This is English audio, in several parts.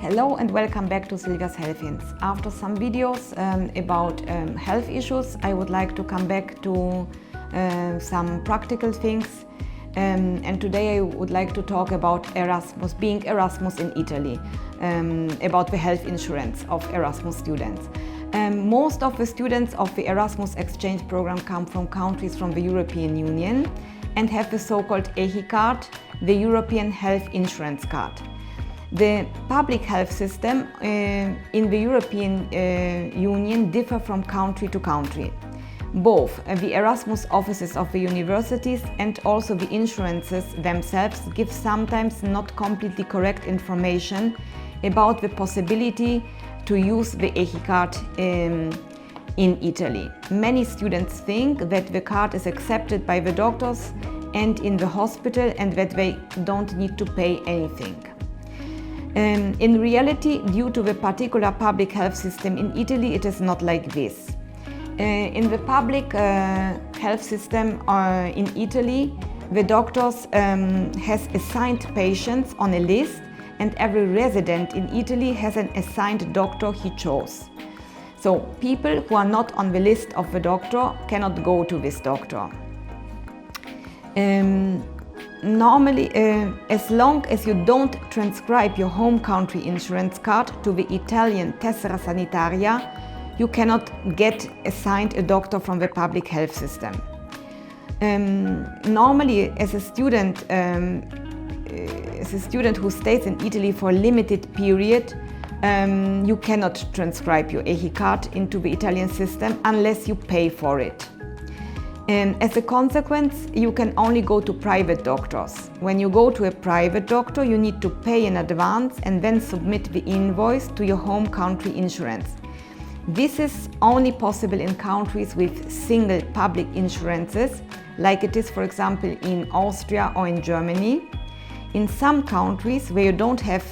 Hello and welcome back to Silvia's Health Hints. After some videos about health issues, I would like to come back to some practical things. And today I would like to talk about Erasmus, being Erasmus in Italy, about the health insurance of Erasmus students. Most of the students of the Erasmus exchange program come from countries from the European Union and have the so-called EHI card, the European Health Insurance Card. The public health system in the European Union differ from country to country. Both the Erasmus offices of the universities and also the insurances themselves give sometimes not completely correct information about the possibility to use the EHI card in Italy. Many students think that the card is accepted by the doctors and in the hospital and that they don't need to pay anything. In reality, due to the particular public health system in Italy, it is not like this. In the public health system in Italy, the doctors has assigned patients on a list, and every resident in Italy has an assigned doctor he chose. So people who are not on the list of the doctor cannot go to this doctor. Normally, as long as you don't transcribe your home country insurance card to the Italian tessera sanitaria, you cannot get assigned a doctor from the public health system. Normally, as a student who stays in Italy for a limited period, you cannot transcribe your EHI card into the Italian system unless you pay for it. As a consequence, you can only go to private doctors. When you go to a private doctor, you need to pay in advance and then submit the invoice to your home country insurance. This is only possible in countries with single public insurances, like it is, for example, in Austria or in Germany. In some countries where you don't have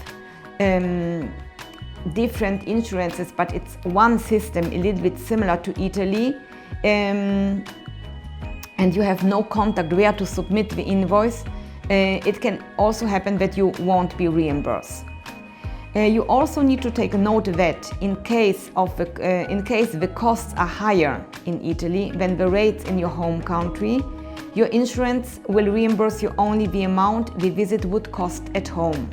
different insurances, but it's one system, a little bit similar to Italy, and you have no contact where to submit the invoice, it can also happen that you won't be reimbursed. You also need to take note that in case the costs are higher in Italy than the rates in your home country, your insurance will reimburse you only the amount the visit would cost at home.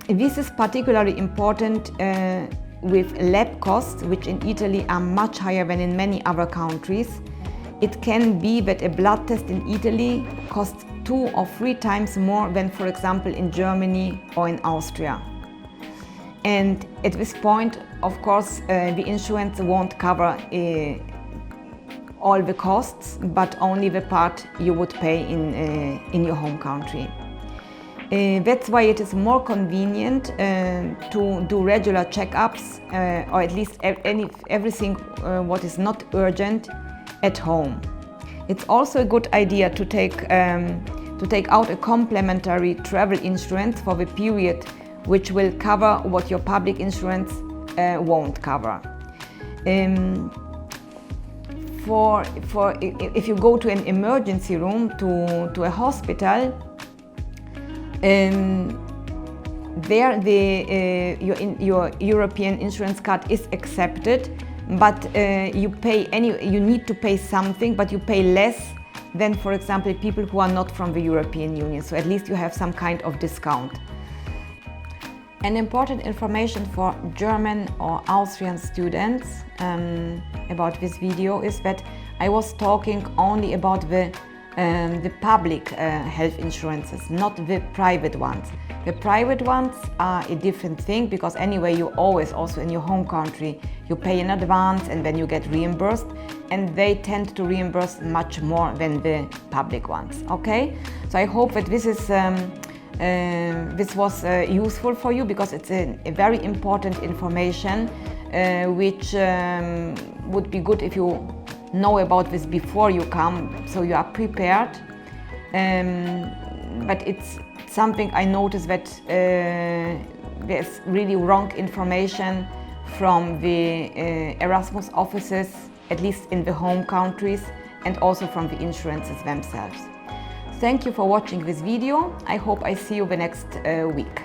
This is particularly important with lab costs, which in Italy are much higher than in many other countries. It can be that a blood test in Italy costs 2 or 3 times more than, for example, in Germany or in Austria. And at this point, of course, the insurance won't cover all the costs, but only the part you would pay in your home country. That's why it is more convenient to do regular checkups, or at least everything what is not urgent at home. It's also a good idea to take out a complementary travel insurance for the period which will cover what your public insurance won't cover. If you go to an emergency room to a hospital, there your European insurance card is accepted, but you need to pay something, but you pay less than, for example, people who are not from the European Union. So at least you have some kind of discount. An important information for German or Austrian students about this video is that I was talking only about the public health insurances, not the private ones. The private ones are a different thing, because anyway you always, also in your home country, you pay in advance and then you get reimbursed, and they tend to reimburse much more than the public ones. Okay, so I hope that this was useful for you, because it's a very important information which would be good if you know about this before you come, so you are prepared. But it's something I noticed that there's really wrong information from the Erasmus offices, at least in the home countries, and also from the insurances themselves. Thank you for watching this video. I hope I see you the next week.